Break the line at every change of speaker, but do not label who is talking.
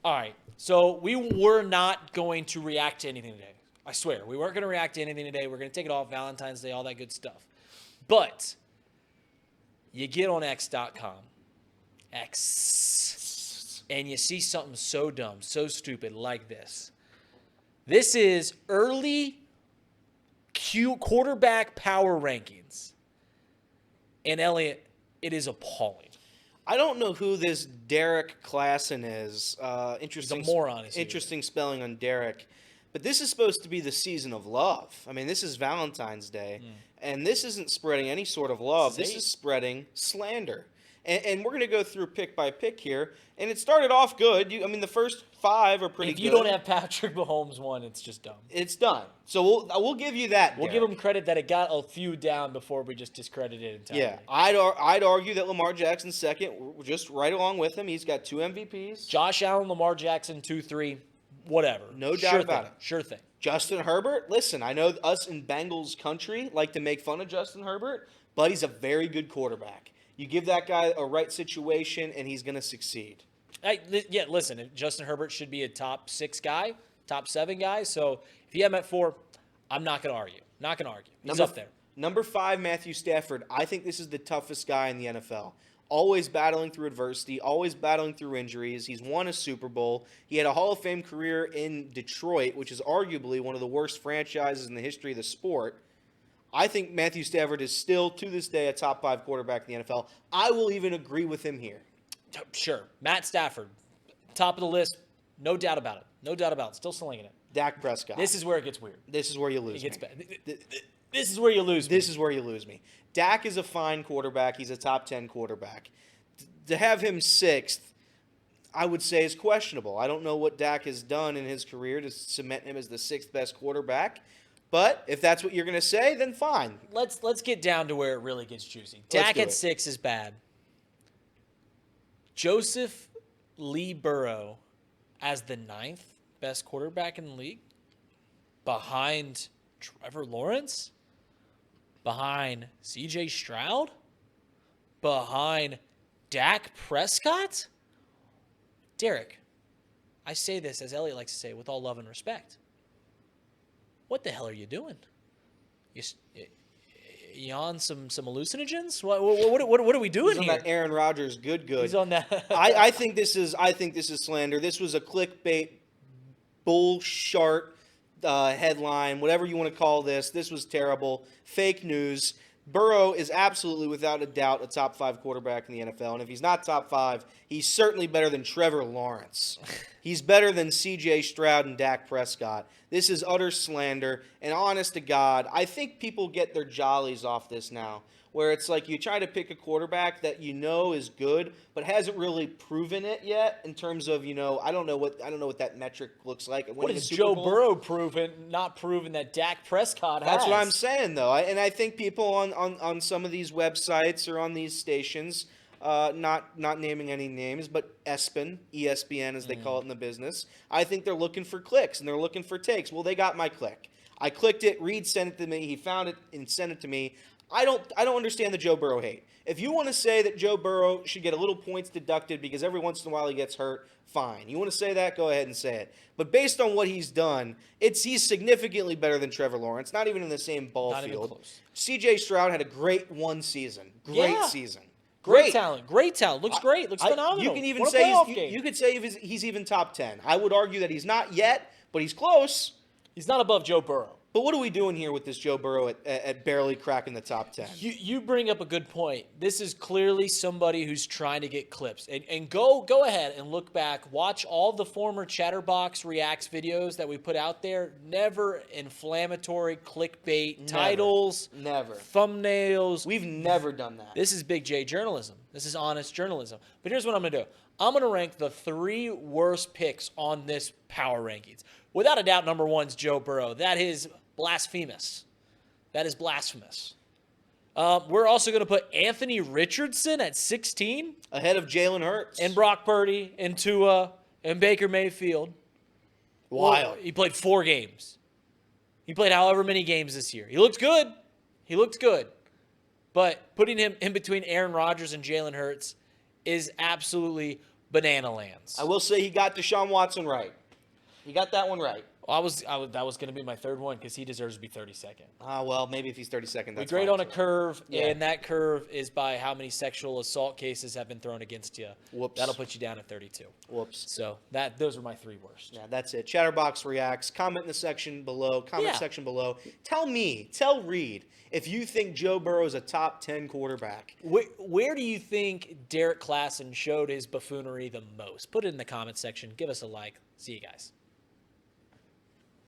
All right. So we were not going to react to anything today. I swear. We weren't going to react to anything today. We're going to take it off Valentine's Day, all that good stuff. But you get on X, and you see something so dumb, so stupid like this. This is early quarterback power rankings. And Elliot, it is appalling.
I don't know who this Derek Klassen is. Interesting,
He's a moron.
Interesting spelling on Derek. But this is supposed to be the season of love. I mean, this is Valentine's Day, and this isn't spreading any sort of love. This is spreading slander. And we're going to go through pick by pick here. And it started off good. The first 5 are pretty good.
If you don't have Patrick Mahomes one, it's just dumb.
It's done. So we'll give you that.
We'll give him credit that it got a few down before we just discredited it entirely.
Yeah, I'd argue that Lamar Jackson's second. We're just right along with him. He's got 2 MVPs.
Josh Allen, Lamar Jackson, 2-3, whatever.
No doubt about it.
Sure thing.
Justin Herbert, listen, I know us in Bengals country like to make fun of Justin Herbert, but he's a very good quarterback. You give that guy a right situation, and he's going to succeed.
Listen, Justin Herbert should be a top 6 guy, top 7 guy. So if you have him at 4, I'm not going to argue. Not going to argue. He's up there.
Number 5, Matthew Stafford. I think this is the toughest guy in the NFL. Always battling through adversity, always battling through injuries. He's won a Super Bowl. He had a Hall of Fame career in Detroit, which is arguably one of the worst franchises in the history of the sport. I think Matthew Stafford is still, to this day, a top 5 quarterback in the NFL. I will even agree with him here.
Sure. Matt Stafford, top of the list. No doubt about it. No doubt about it. Still slinging it.
Dak Prescott.
This is where it gets weird.
This is where you lose me.
It gets bad. This is where you lose me.
This is where you lose me. Dak is a fine quarterback. He's a top 10 quarterback. To have him 6th, I would say is questionable. I don't know what Dak has done in his career to cement him as the 6th best quarterback. But if that's what you're going to say, then fine.
Let's get down to where it really gets juicy. Dak at 6 is bad. Joseph Lee Burrow as the 9th best quarterback in the league, behind Trevor Lawrence, behind C.J. Stroud, behind Dak Prescott. Derek, I say this as Elliot likes to say, with all love and respect. What the hell are you doing? You on some hallucinogens? What are we doing
here? He's on that Aaron Rodgers good.
He's on that.
I think this is slander. This was a clickbait bullshit headline, whatever you want to call this. This was terrible. Fake news. Burrow is absolutely, without a doubt, a top 5 quarterback in the NFL. And if he's not top 5, he's certainly better than Trevor Lawrence. He's better than C.J. Stroud and Dak Prescott. This is utter slander. And honest to God, I think people get their jollies off this now, where it's like you try to pick a quarterback that you know is good, but hasn't really proven it yet in terms of, I don't know what that metric looks like.
What is Joe Burrow not proven that Dak Prescott has?
That's what I'm saying, though. And I think people on some of these websites or on these stations, not naming any names, but ESPN as they call it in the business, I think they're looking for clicks and they're looking for takes. Well, they got my click. I clicked it. Reed sent it to me. He found it and sent it to me. I don't understand the Joe Burrow hate. If you want to say that Joe Burrow should get a little points deducted because every once in a while he gets hurt, fine. You want to say that? Go ahead and say it. But based on what he's done, he's significantly better than Trevor Lawrence. Not even in the same ball
Not
field.
Even close.
C.J. Stroud had a great one season. Great season.
Great talent. Looks great. Looks phenomenal.
You can even say you could say he's even top 10. I would argue that he's not yet, but he's close.
He's not above Joe Burrow.
But what are we doing here with this Joe Burrow at barely cracking the top 10?
You bring up a good point. This is clearly somebody who's trying to get clips. And go ahead and look back. Watch all the former Chatterbox Reacts videos that we put out there. Never inflammatory clickbait titles.
Never.
Thumbnails.
We've never done that.
This is Big J journalism. This is honest journalism. But here's what I'm going to do. I'm going to rank the 3 worst picks on this power rankings. Without a doubt, number 1 is Joe Burrow. That is blasphemous. We're also going to put Anthony Richardson at 16.
Ahead of Jalen Hurts.
And Brock Purdy and Tua and Baker Mayfield.
Wild.
Well, he played 4 games. He played however many games this year. He looked good. But putting him in between Aaron Rodgers and Jalen Hurts is absolutely banana lands.
I will say he got Deshaun Watson right. He got that one right.
That was going to be my third one because he deserves to be 32nd.
Well, maybe if he's 32nd,
We
that's
grade
fine
on a
too.
curve,
Yeah.
and that curve is by how many sexual assault cases have been thrown against you.
Whoops.
That'll put you down at 32.
Whoops.
So those are my 3 worst.
Yeah, that's it. Chatterbox reacts. Comment in the section below. Section below. Tell Reid, if you think Joe Burrow is a top 10 quarterback.
Where do you think Derek Klassen showed his buffoonery the most? Put it in the comment section. Give us a like. See you guys.